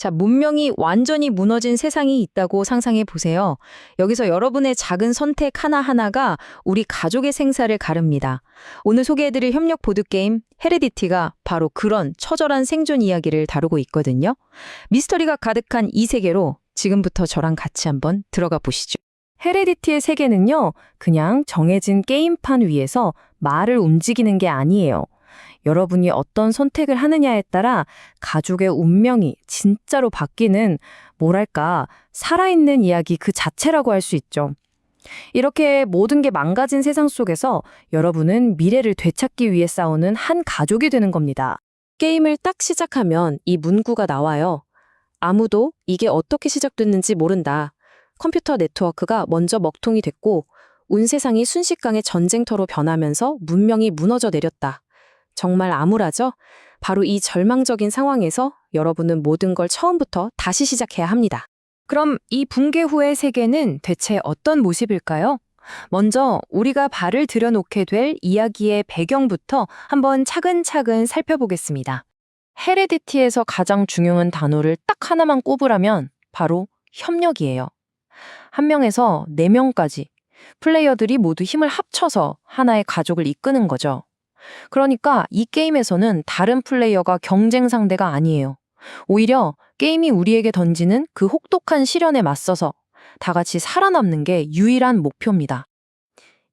자, 문명이 완전히 무너진 세상이 있다고 상상해 보세요. 여기서 여러분의 작은 선택 하나하나가 우리 가족의 생사를 가릅니다. 오늘 소개해드릴 협력 보드게임 헤레디티가 바로 그런 처절한 생존 이야기를 다루고 있거든요. 미스터리가 가득한 이 세계로 지금부터 저랑 같이 한번 들어가 보시죠. 헤레디티의 세계는요, 그냥 정해진 게임판 위에서 말을 움직이는 게 아니에요. 여러분이 어떤 선택을 하느냐에 따라 가족의 운명이 진짜로 바뀌는, 뭐랄까, 살아있는 이야기 그 자체라고 할 수 있죠. 이렇게 모든 게 망가진 세상 속에서 여러분은 미래를 되찾기 위해 싸우는 한 가족이 되는 겁니다. 게임을 딱 시작하면 이 문구가 나와요. 아무도 이게 어떻게 시작됐는지 모른다. 컴퓨터 네트워크가 먼저 먹통이 됐고 온 세상이 순식간에 전쟁터로 변하면서 문명이 무너져 내렸다. 정말 암울하죠? 바로 이 절망적인 상황에서 여러분은 모든 걸 처음부터 다시 시작해야 합니다. 그럼 이 붕괴 후의 세계는 대체 어떤 모습일까요? 먼저 우리가 발을 들여놓게 될 이야기의 배경부터 한번 차근차근 살펴보겠습니다. 헤레디티에서 가장 중요한 단어를 딱 하나만 꼽으라면 바로 협력이에요. 한 명에서 4명까지 플레이어들이 모두 힘을 합쳐서 하나의 가족을 이끄는 거죠. 그러니까 이 게임에서는 다른 플레이어가 경쟁 상대가 아니에요. 오히려 게임이 우리에게 던지는 그 혹독한 시련에 맞서서 다 같이 살아남는 게 유일한 목표입니다.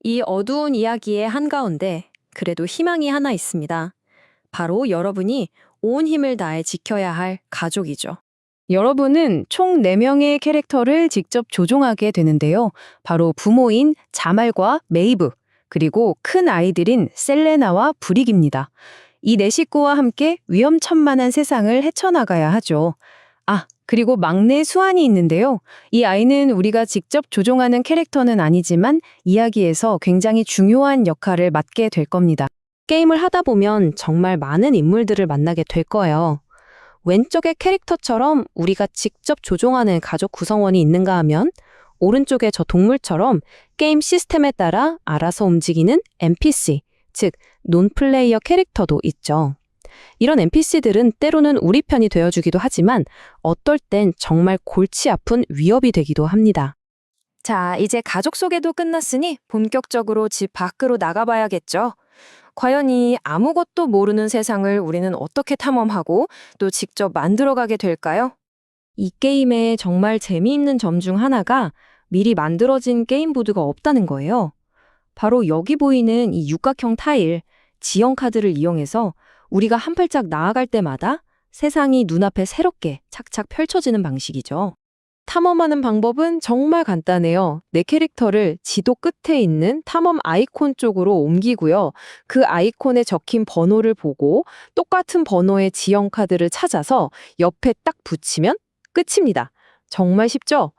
이 어두운 이야기의 한가운데 그래도 희망이 하나 있습니다. 바로 여러분이 온 힘을 다해 지켜야 할 가족이죠. 여러분은 총 4명의 캐릭터를 직접 조종하게 되는데요. 바로 부모인 자말과 메이브, 그리고 큰 아이들인 셀레나와 브릭입니다. 이 4식구와 함께 위험천만한 세상을 헤쳐나가야 하죠. 그리고 막내 수안이 있는데요. 이 아이는 우리가 직접 조종하는 캐릭터는 아니지만 이야기에서 굉장히 중요한 역할을 맡게 될 겁니다. 게임을 하다 보면 정말 많은 인물들을 만나게 될 거예요. 왼쪽의 캐릭터처럼 우리가 직접 조종하는 가족 구성원이 있는가 하면 오른쪽의 저 동물처럼 게임 시스템에 따라 알아서 움직이는 NPC, 즉 논플레이어 캐릭터도 있죠. 이런 NPC들은 때로는 우리 편이 되어주기도 하지만 어떨 땐 정말 골치 아픈 위협이 되기도 합니다. 자, 이제 가족 소개도 끝났으니 본격적으로 집 밖으로 나가봐야겠죠. 과연 이 아무것도 모르는 세상을 우리는 어떻게 탐험하고 또 직접 만들어가게 될까요? 이 게임의 정말 재미있는 점 중 하나가 미리 만들어진 게임 보드가 없다는 거예요. 바로 여기 보이는 이 육각형 타일, 지형 카드를 이용해서 우리가 한 발짝 나아갈 때마다 세상이 눈앞에 새롭게 착착 펼쳐지는 방식이죠. 탐험하는 방법은 정말 간단해요. 내 캐릭터를 지도 끝에 있는 탐험 아이콘 쪽으로 옮기고요. 그 아이콘에 적힌 번호를 보고 똑같은 번호의 지형 카드를 찾아서 옆에 딱 붙이면 끝입니다. 정말 쉽죠?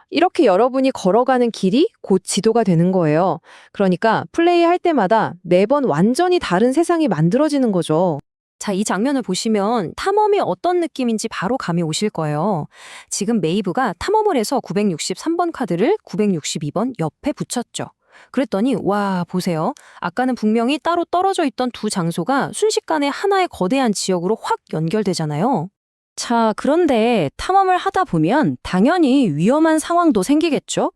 이렇게 여러분이 걸어가는 길이 곧 지도가 되는 거예요. 그러니까 플레이할 때마다 매번 완전히 다른 세상이 만들어지는 거죠. 자, 이 장면을 보시면 탐험이 어떤 느낌인지 바로 감이 오실 거예요. 지금 메이브가 탐험을 해서 963번 카드를 962번 옆에 붙였죠. 그랬더니 와, 보세요. 아까는 분명히 따로 떨어져 있던 두 장소가 순식간에 하나의 거대한 지역으로 확 연결되잖아요. 자, 그런데 탐험을 하다 보면 당연히 위험한 상황도 생기겠죠?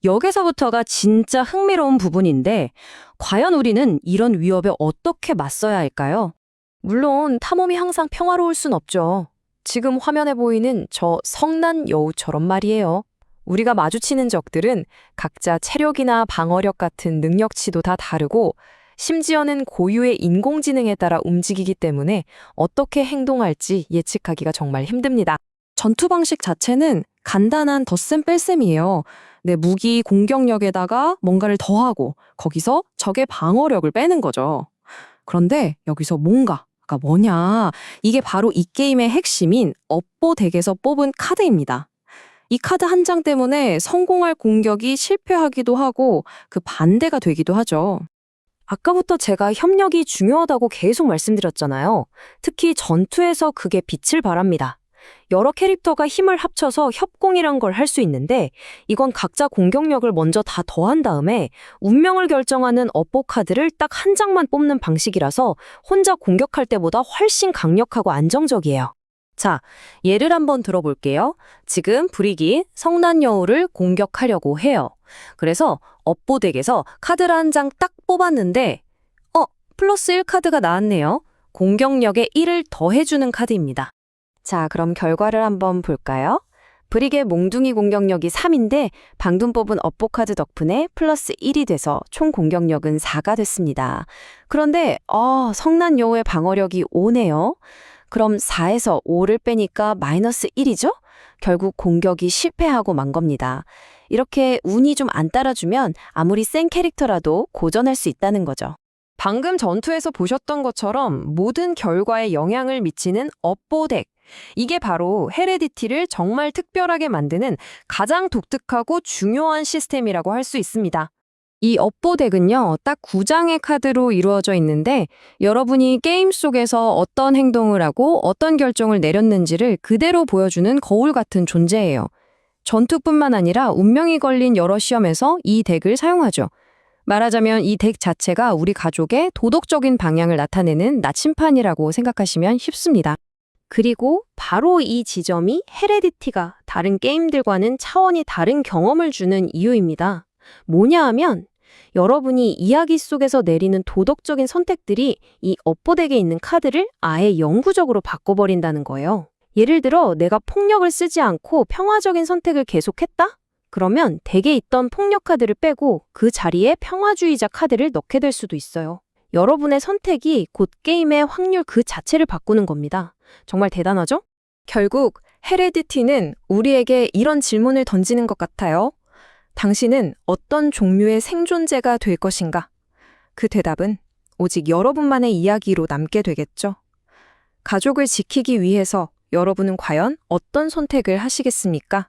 여기서부터가 진짜 흥미로운 부분인데 과연 우리는 이런 위협에 어떻게 맞서야 할까요? 물론 탐험이 항상 평화로울 순 없죠. 지금 화면에 보이는 저 성난 여우처럼 말이에요. 우리가 마주치는 적들은 각자 체력이나 방어력 같은 능력치도 다 다르고 심지어는 고유의 인공지능에 따라 움직이기 때문에 어떻게 행동할지 예측하기가 정말 힘듭니다. 전투 방식 자체는 간단한 덧셈 뺄셈이에요. 내 무기 공격력에다가 뭔가를 더하고 거기서 적의 방어력을 빼는 거죠. 그런데 여기서 뭔가가 뭐냐? 이게 바로 이 게임의 핵심인 업보 덱에서 뽑은 카드입니다. 이 카드 한 장 때문에 성공할 공격이 실패하기도 하고 그 반대가 되기도 하죠. 아까부터 제가 협력이 중요하다고 계속 말씀드렸잖아요. 특히 전투에서 그게 빛을 발합니다. 여러 캐릭터가 힘을 합쳐서 협공이란 걸 할 수 있는데 이건 각자 공격력을 먼저 다 더한 다음에 운명을 결정하는 업보 카드를 딱 한 장만 뽑는 방식이라서 혼자 공격할 때보다 훨씬 강력하고 안정적이에요. 자, 예를 한번 들어볼게요. 지금 브릭이 성난 여우를 공격하려고 해요. 그래서 업보덱에서 카드를 한 장 딱 뽑았는데 플러스 1 카드가 나왔네요. 공격력에 1을 더해주는 카드입니다. 자, 그럼 결과를 한번 볼까요? 브릭의 몽둥이 공격력이 3인데 방금 뽑은 업보 카드 덕분에 플러스 1이 돼서 총 공격력은 4가 됐습니다. 그런데 성난 여우의 방어력이 5네요. 그럼 4에서 5를 빼니까 마이너스 1이죠? 결국 공격이 실패하고 만 겁니다. 이렇게 운이 좀 안 따라주면 아무리 센 캐릭터라도 고전할 수 있다는 거죠. 방금 전투에서 보셨던 것처럼 모든 결과에 영향을 미치는 업보덱. 이게 바로 헤레디티를 정말 특별하게 만드는 가장 독특하고 중요한 시스템이라고 할 수 있습니다. 이 업보덱은요, 딱 9장의 카드로 이루어져 있는데 여러분이 게임 속에서 어떤 행동을 하고 어떤 결정을 내렸는지를 그대로 보여주는 거울 같은 존재예요. 전투뿐만 아니라 운명이 걸린 여러 시험에서 이 덱을 사용하죠. 말하자면 이 덱 자체가 우리 가족의 도덕적인 방향을 나타내는 나침판이라고 생각하시면 쉽습니다. 그리고 바로 이 지점이 헤레디티가 다른 게임들과는 차원이 다른 경험을 주는 이유입니다. 뭐냐 하면 여러분이 이야기 속에서 내리는 도덕적인 선택들이 이 업보덱에 있는 카드를 아예 영구적으로 바꿔버린다는 거예요. 예를 들어 내가 폭력을 쓰지 않고 평화적인 선택을 계속했다? 그러면 덱에 있던 폭력 카드를 빼고 그 자리에 평화주의자 카드를 넣게 될 수도 있어요. 여러분의 선택이 곧 게임의 확률 그 자체를 바꾸는 겁니다. 정말 대단하죠? 결국 헤레디티는 우리에게 이런 질문을 던지는 것 같아요. 당신은 어떤 종류의 생존자가 될 것인가? 그 대답은 오직 여러분만의 이야기로 남게 되겠죠. 가족을 지키기 위해서 여러분은 과연 어떤 선택을 하시겠습니까?